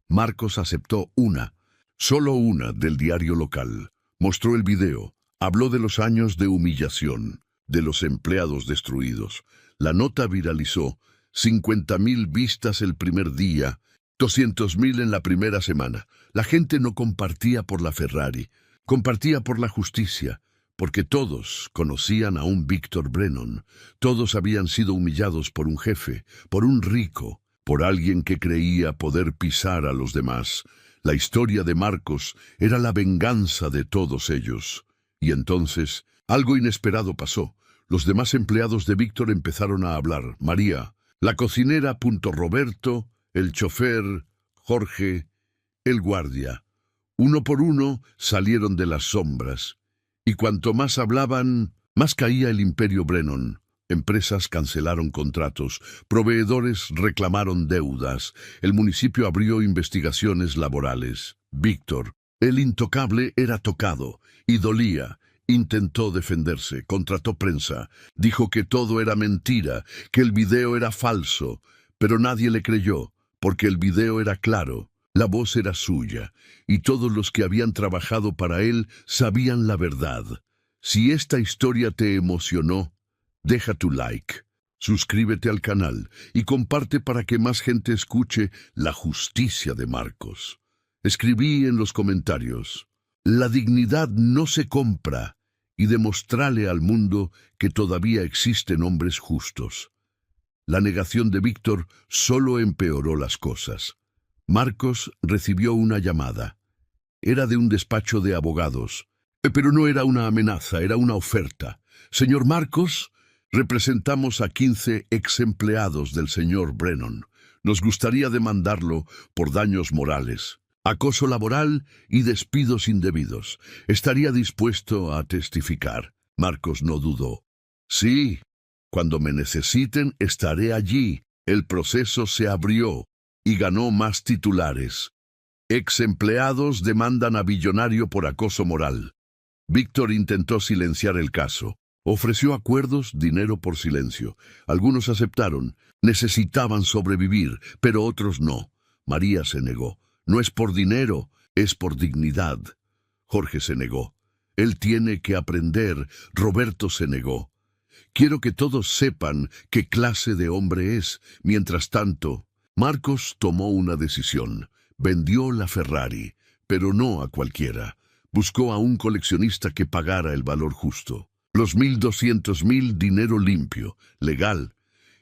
Marcos aceptó una, solo una, del diario local. Mostró el video, habló de los años de humillación, de los empleados destruidos. La nota viralizó, 50.000 vistas el primer día, 200.000 en la primera semana. La gente no compartía por la Ferrari, compartía por la justicia, porque todos conocían a un Víctor Brennan. Todos habían sido humillados por un jefe, por un rico, por alguien que creía poder pisar a los demás. La historia de Marcos era la venganza de todos ellos. Y entonces, algo inesperado pasó. Los demás empleados de Víctor empezaron a hablar. María, la cocinera, Roberto, el chofer, Jorge, el guardia. Uno por uno salieron de las sombras. Y cuanto más hablaban, más caía el imperio Brennan. Empresas cancelaron contratos, proveedores reclamaron deudas, el municipio abrió investigaciones laborales. Víctor, el intocable, era tocado y dolía. Intentó defenderse, contrató prensa, dijo que todo era mentira, que el video era falso, pero nadie le creyó, porque el video era claro, la voz era suya, y todos los que habían trabajado para él sabían la verdad. Si esta historia te emocionó, deja tu like, suscríbete al canal y comparte para que más gente escuche la justicia de Marcos. Escribí en los comentarios: la dignidad no se compra, y demostrarle al mundo que todavía existen hombres justos. La negación de Víctor solo empeoró las cosas. Marcos recibió una llamada. Era de un despacho de abogados, pero no era una amenaza, era una oferta. Señor Marcos, representamos a 15 ex empleados del señor Brennan. Nos gustaría demandarlo por daños morales, acoso laboral y despidos indebidos. Estaría dispuesto a testificar. Marcos no dudó. Sí, cuando me necesiten estaré allí. El proceso se abrió y ganó más titulares. Ex empleados demandan a billonario por acoso moral. Víctor intentó silenciar el caso. Ofreció acuerdos, dinero por silencio. Algunos aceptaron. Necesitaban sobrevivir, pero otros no. María se negó. No es por dinero, es por dignidad. Jorge se negó. Él tiene que aprender. Roberto se negó. Quiero que todos sepan qué clase de hombre es. Mientras tanto, Marcos tomó una decisión. Vendió la Ferrari, pero no a cualquiera. Buscó a un coleccionista que pagara el valor justo. Los 1.200.000, dinero limpio, legal.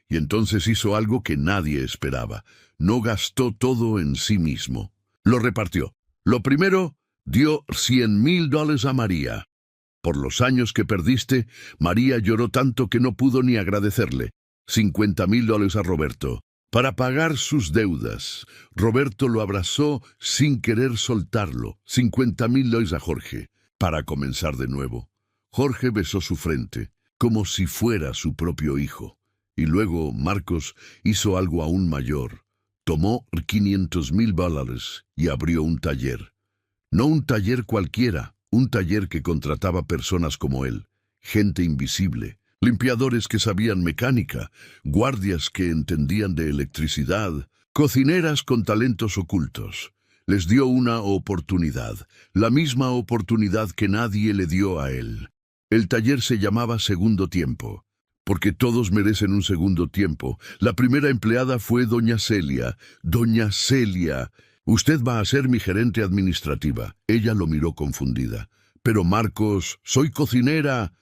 Y entonces hizo algo que nadie esperaba. No gastó todo en sí mismo. Lo repartió. Lo primero, dio $100.000 a María. Por los años que perdiste, María lloró tanto que no pudo ni agradecerle. $50.000 a Roberto. Para pagar sus deudas. Roberto lo abrazó sin querer soltarlo. $50.000 a Jorge. Para comenzar de nuevo. Jorge besó su frente, como si fuera su propio hijo. Y luego Marcos hizo algo aún mayor. Tomó $500.000 y abrió un taller. No un taller cualquiera, un taller que contrataba personas como él, gente invisible, limpiadores que sabían mecánica, guardias que entendían de electricidad, cocineras con talentos ocultos. Les dio una oportunidad, la misma oportunidad que nadie le dio a él. El taller se llamaba Segundo Tiempo, porque todos merecen un segundo tiempo. La primera empleada fue doña Celia. Doña Celia, usted va a ser mi gerente administrativa. Ella lo miró confundida. Pero Marcos, soy cocinera.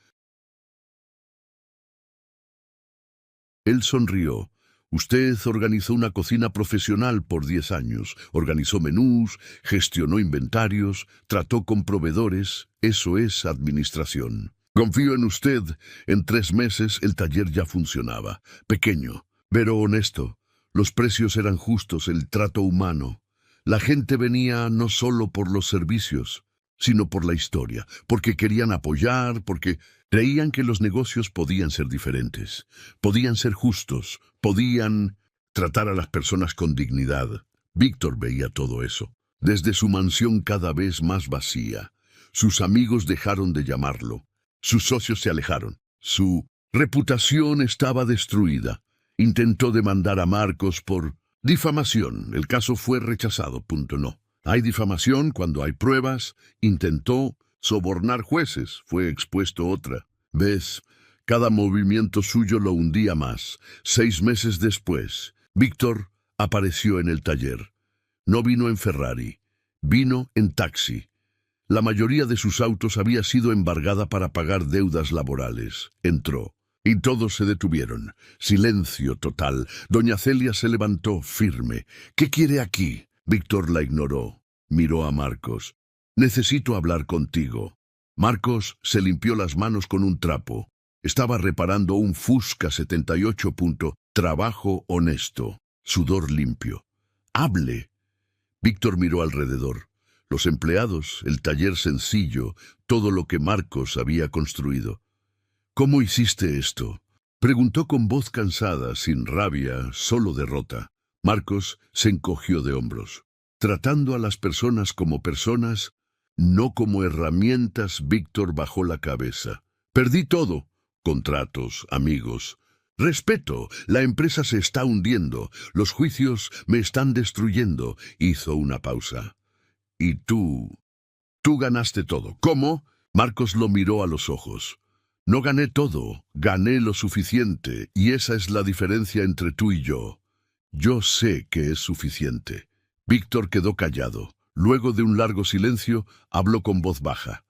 Él sonrió. Usted organizó una cocina profesional por 10 años. Organizó menús, gestionó inventarios, trató con proveedores. Eso es administración. Confío en usted. En 3 meses el taller ya funcionaba. Pequeño, pero honesto. Los precios eran justos, el trato humano. La gente venía no solo por los servicios, sino por la historia, porque querían apoyar, porque creían que los negocios podían ser diferentes, podían ser justos, podían tratar a las personas con dignidad. Víctor veía todo eso, desde su mansión cada vez más vacía. Sus amigos dejaron de llamarlo. Sus socios se alejaron. Su reputación estaba destruida. Intentó demandar a Marcos por difamación. El caso fue rechazado. No. Hay difamación cuando hay pruebas. Intentó sobornar jueces. Fue expuesto otra. ¿Ves? Cada movimiento suyo lo hundía más. 6 meses después, Víctor apareció en el taller. No vino en Ferrari. Vino en taxi. La mayoría de sus autos había sido embargada para pagar deudas laborales. Entró, y todos se detuvieron. Silencio total. Doña Celia se levantó firme. ¿Qué quiere aquí? Víctor la ignoró. Miró a Marcos. Necesito hablar contigo. Marcos se limpió las manos con un trapo. Estaba reparando un Fusca 78. Trabajo honesto. Sudor limpio. Hable. Víctor miró alrededor. Los empleados, el taller sencillo, todo lo que Marcos había construido. ¿Cómo hiciste esto? Preguntó con voz cansada, sin rabia, solo derrota. Marcos se encogió de hombros. Tratando a las personas como personas, no como herramientas, Víctor bajó la cabeza. Perdí todo. Contratos, amigos. Respeto, la empresa se está hundiendo. Los juicios me están destruyendo. Hizo una pausa. Y tú ganaste todo. ¿Cómo? Marcos lo miró a los ojos. No gané todo, gané lo suficiente, y esa es la diferencia entre tú y yo. Yo sé que es suficiente. Víctor quedó callado. Luego de un largo silencio, habló con voz baja.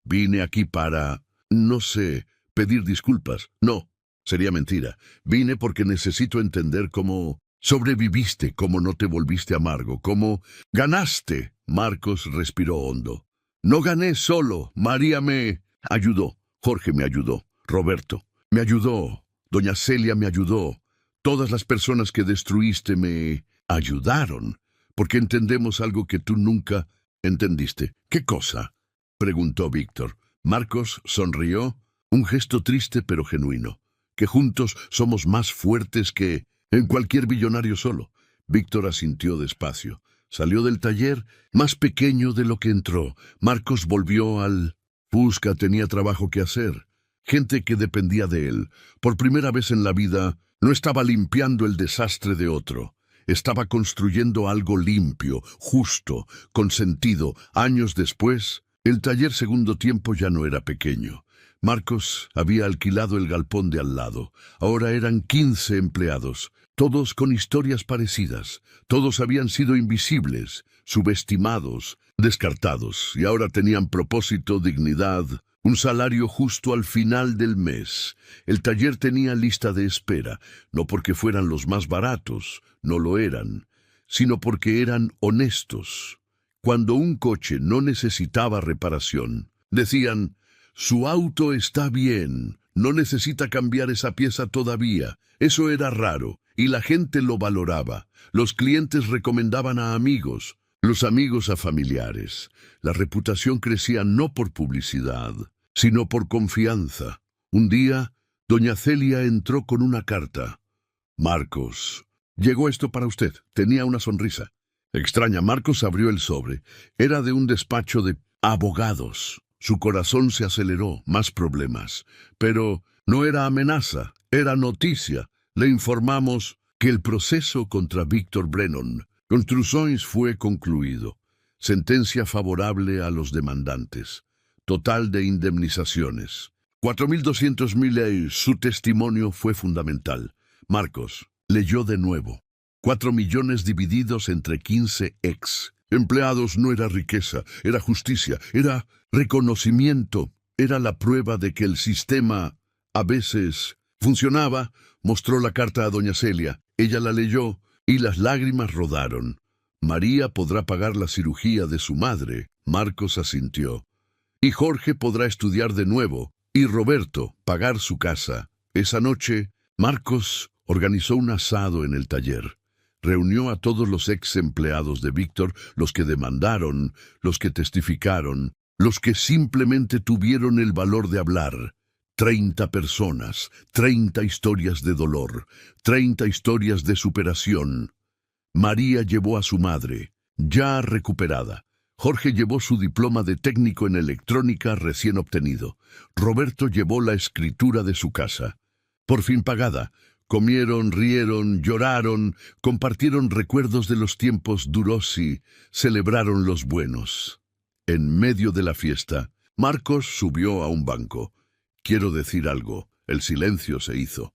Vine aquí para, no sé, pedir disculpas. No, sería mentira. Vine porque necesito entender cómo sobreviviste, cómo no te volviste amargo, cómo ganaste. Marcos respiró hondo. No gané solo. María me ayudó. Jorge me ayudó. Roberto me ayudó. Doña Celia me ayudó. Todas las personas que destruiste me ayudaron. Porque entendemos algo que tú nunca entendiste. ¿Qué cosa? Preguntó Víctor. Marcos sonrió. Un gesto triste pero genuino. Que juntos somos más fuertes que en cualquier billonario solo. Víctor asintió despacio. Salió del taller más pequeño de lo que entró. Marcos volvió al Fusca. Tenía trabajo que hacer. Gente que dependía de él. Por primera vez en la vida, no estaba limpiando el desastre de otro. Estaba construyendo algo limpio, justo, con sentido. Años después, el taller segundo tiempo ya no era pequeño. Marcos había alquilado el galpón de al lado. Ahora eran 15 empleados, todos con historias parecidas. Todos habían sido invisibles, subestimados, descartados, y ahora tenían propósito, dignidad, un salario justo al final del mes. El taller tenía lista de espera, no porque fueran los más baratos, no lo eran, sino porque eran honestos. Cuando un coche no necesitaba reparación, decían: su auto está bien, no necesita cambiar esa pieza todavía. Eso era raro, y la gente lo valoraba. Los clientes recomendaban a amigos, los amigos a familiares. La reputación crecía no por publicidad, sino por confianza. Un día, doña Celia entró con una carta. Marcos, llegó esto para usted. Tenía una sonrisa extraña. Marcos abrió el sobre. Era de un despacho de abogados. Su corazón se aceleró. Más problemas. Pero no era amenaza, era noticia. Le informamos que el proceso contra Víctor Brennan Construcciones fue concluido. Sentencia favorable a los demandantes. Total de indemnizaciones. 4.200.000 euros. Su testimonio fue fundamental. Marcos leyó de nuevo. 4 millones divididos entre 15 ex empleados. No era riqueza, era justicia, era reconocimiento. Era la prueba de que el sistema a veces funcionaba. Mostró la carta a doña Celia. Ella la leyó y las lágrimas rodaron. María podrá pagar la cirugía de su madre. Marcos asintió. Y Jorge podrá estudiar de nuevo. Y Roberto pagar su casa. Esa noche, Marcos organizó un asado en el taller. Reunió a todos los ex empleados de Víctor, los que demandaron, los que testificaron, los que simplemente tuvieron el valor de hablar. 30 personas, 30 historias de dolor, 30 historias de superación. María llevó a su madre, ya recuperada. Jorge llevó su diploma de técnico en electrónica recién obtenido. Roberto llevó la escritura de su casa, por fin pagada. Comieron, rieron, lloraron, compartieron recuerdos de los tiempos duros y celebraron los buenos. En medio de la fiesta, Marcos subió a un banco. Quiero decir algo. El silencio se hizo.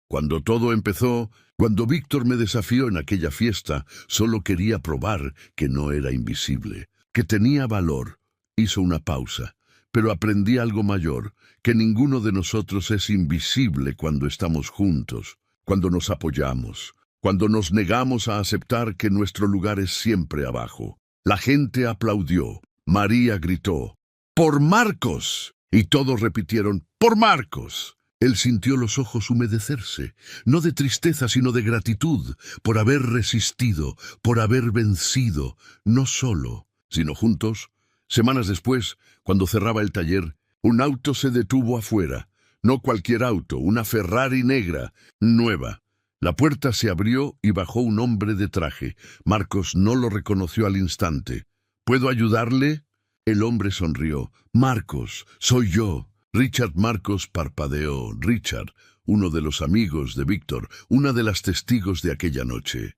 Cuando todo empezó, cuando Víctor me desafió en aquella fiesta, solo quería probar que no era invisible, que tenía valor. Hizo una pausa, pero aprendí algo mayor, que ninguno de nosotros es invisible cuando estamos juntos, cuando nos apoyamos, cuando nos negamos a aceptar que nuestro lugar es siempre abajo. La gente aplaudió. María gritó, ¡por Marcos! Y todos repitieron, ¡por Marcos! Él sintió los ojos humedecerse, no de tristeza sino de gratitud, por haber resistido, por haber vencido, no solo, sino juntos. Semanas después, cuando cerraba el taller, un auto se detuvo afuera. No cualquier auto, una Ferrari negra, nueva. La puerta se abrió y bajó un hombre de traje. Marcos no lo reconoció al instante. ¿Puedo ayudarle? El hombre sonrió. Marcos, soy yo. Richard Marcos parpadeó. Richard, uno de los amigos de Víctor, una de las testigos de aquella noche.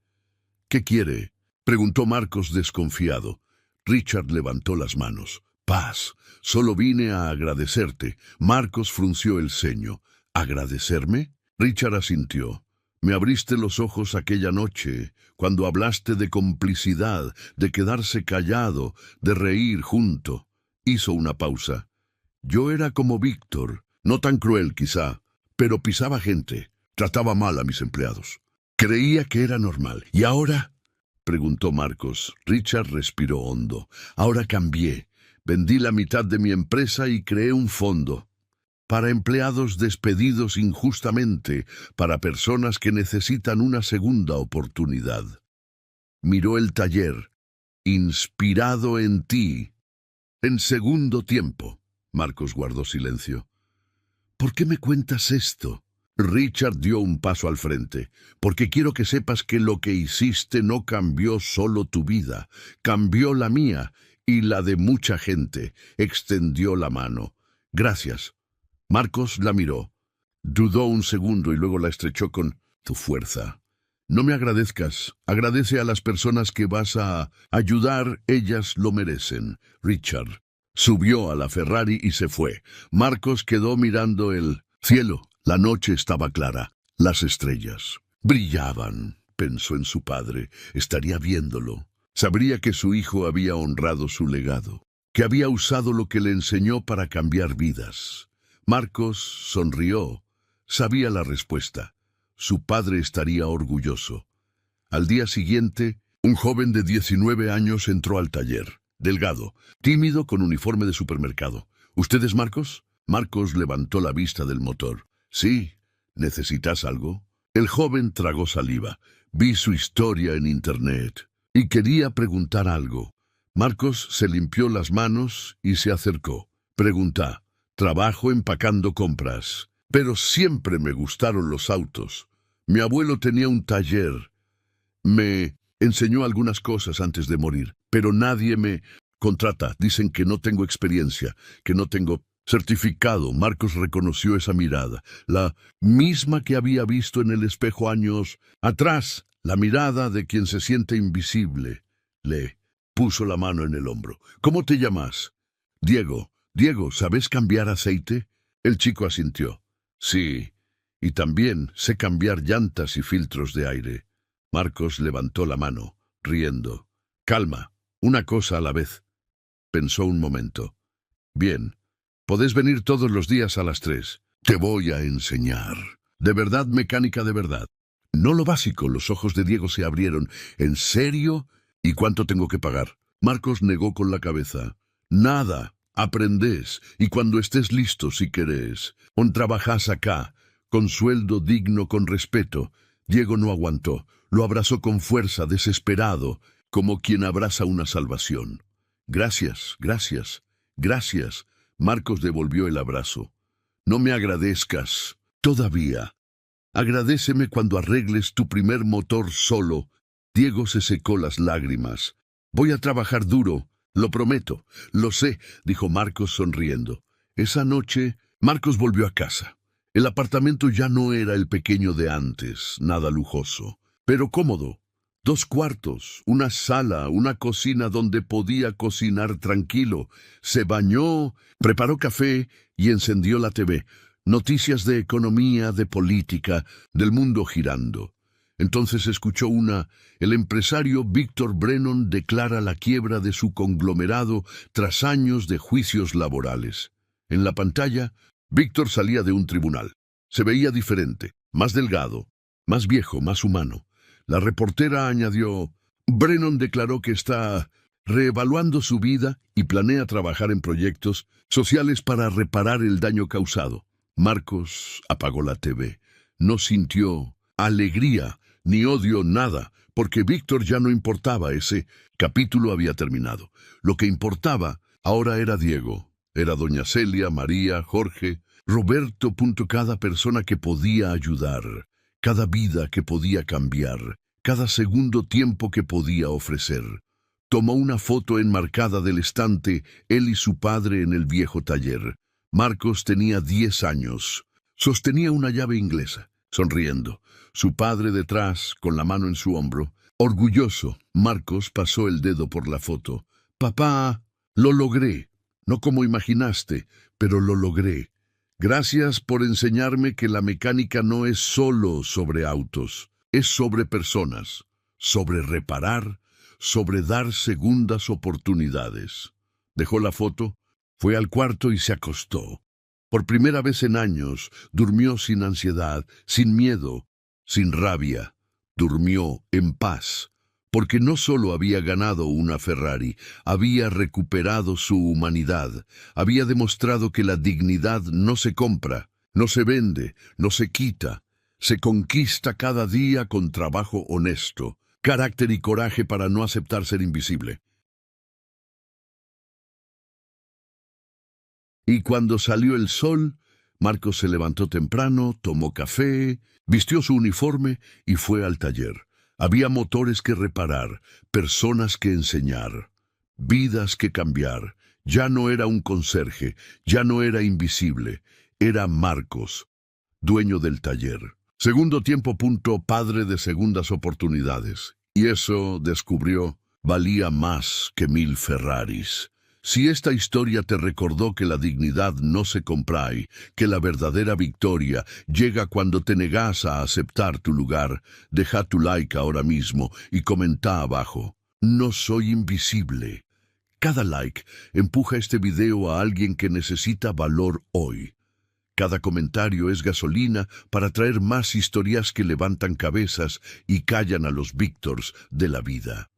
¿Qué quiere? Preguntó Marcos desconfiado. Richard levantó las manos. Paz, solo vine a agradecerte. Marcos frunció el ceño. ¿Agradecerme? Richard asintió. Me abriste los ojos aquella noche, cuando hablaste de complicidad, de quedarse callado, de reír junto. Hizo una pausa. Yo era como Víctor, no tan cruel quizá, pero pisaba gente, trataba mal a mis empleados. Creía que era normal. ¿Y ahora? Preguntó Marcos. Richard respiró hondo. Ahora cambié. Vendí la mitad de mi empresa y creé un fondo. Para empleados despedidos injustamente, para personas que necesitan una segunda oportunidad. Miró el taller, inspirado en ti. En segundo tiempo. Marcos guardó silencio. ¿Por qué me cuentas esto? Richard dio un paso al frente. Porque quiero que sepas que lo que hiciste no cambió solo tu vida, cambió la mía y la de mucha gente. Extendió la mano. Gracias. Marcos la miró. Dudó un segundo y luego la estrechó con tu fuerza. No me agradezcas. Agradece a las personas que vas a ayudar. Ellas lo merecen. Richard subió a la Ferrari y se fue. Marcos quedó mirando el cielo. La noche estaba clara. Las estrellas brillaban. Pensó en su padre. Estaría viéndolo. Sabría que su hijo había honrado su legado, que había usado lo que le enseñó para cambiar vidas. Marcos sonrió. Sabía la respuesta. Su padre estaría orgulloso. Al día siguiente, un joven de 19 años entró al taller. Delgado, tímido, con uniforme de supermercado. ¿Usted es Marcos? Marcos levantó la vista del motor. Sí. ¿Necesitas algo? El joven tragó saliva. Vi su historia en internet y quería preguntar algo. Marcos se limpió las manos y se acercó. Preguntá. Trabajo empacando compras, pero siempre me gustaron los autos. Mi abuelo tenía un taller. Me enseñó algunas cosas antes de morir, pero nadie me contrata. Dicen que no tengo experiencia, que no tengo certificado. Marcos reconoció esa mirada, la misma que había visto en el espejo años atrás, la mirada de quien se siente invisible. Le puso la mano en el hombro. ¿Cómo te llamas? Diego. Diego, ¿sabes cambiar aceite? El chico asintió. Sí, y también sé cambiar llantas y filtros de aire. Marcos levantó la mano, riendo. Calma, una cosa a la vez. Pensó un momento. Bien, podés venir todos los días a las 3. Te voy a enseñar. De verdad, mecánica de verdad. No lo básico. Los ojos de Diego se abrieron. ¿En serio? ¿Y cuánto tengo que pagar? Marcos negó con la cabeza. Nada. Aprendés, y cuando estés listo, si querés, trabajás acá, con sueldo digno, con respeto. Diego no aguantó, lo abrazó con fuerza, desesperado, como quien abraza una salvación. Gracias, gracias, gracias. Marcos devolvió el abrazo. No me agradezcas, todavía. Agradéceme cuando arregles tu primer motor solo. Diego se secó las lágrimas. Voy a trabajar duro. Lo prometo, lo sé, dijo Marcos sonriendo. Esa noche, Marcos volvió a casa. El apartamento ya no era el pequeño de antes, nada lujoso, pero cómodo. 2 cuartos, una sala, una cocina donde podía cocinar tranquilo. Se bañó, preparó café y encendió la TV. Noticias de economía, de política, del mundo girando. Entonces escuchó el empresario Víctor Brennan declara la quiebra de su conglomerado tras años de juicios laborales. En la pantalla, Víctor salía de un tribunal. Se veía diferente, más delgado, más viejo, más humano. La reportera añadió, Brennan declaró que está reevaluando su vida y planea trabajar en proyectos sociales para reparar el daño causado. Marcos apagó la TV. No sintió alegría ni odio, nada, porque Víctor ya no importaba. Ese capítulo había terminado. Lo que importaba ahora era Diego, era doña Celia, María, Jorge, Roberto. Cada persona que podía ayudar, cada vida que podía cambiar, cada segundo tiempo que podía ofrecer. Tomó una foto enmarcada del estante, él y su padre en el viejo taller. Marcos tenía 10 años. Sostenía una llave inglesa, sonriendo. Su padre detrás, con la mano en su hombro. Orgulloso, Marcos pasó el dedo por la foto. «Papá, lo logré. No como imaginaste, pero lo logré. Gracias por enseñarme que la mecánica no es solo sobre autos, es sobre personas, sobre reparar, sobre dar segundas oportunidades». Dejó la foto, fue al cuarto y se acostó. Por primera vez en años, durmió sin ansiedad, sin miedo, sin rabia. Durmió en paz, porque no solo había ganado una Ferrari, había recuperado su humanidad, había demostrado que la dignidad no se compra, no se vende, no se quita, se conquista cada día con trabajo honesto, carácter y coraje para no aceptar ser invisible. Y cuando salió el sol, Marcos se levantó temprano, tomó café, vistió su uniforme y fue al taller. Había motores que reparar, personas que enseñar, vidas que cambiar. Ya no era un conserje, ya no era invisible, era Marcos, dueño del taller. Segundo tiempo, padre de segundas oportunidades. Y eso, descubrió, valía más que 1000 Ferraris. Si esta historia te recordó que la dignidad no se compra y que la verdadera victoria llega cuando te negas a aceptar tu lugar, deja tu like ahora mismo y comenta abajo. No soy invisible. Cada like empuja este video a alguien que necesita valor hoy. Cada comentario es gasolina para traer más historias que levantan cabezas y callan a los Víctors de la vida.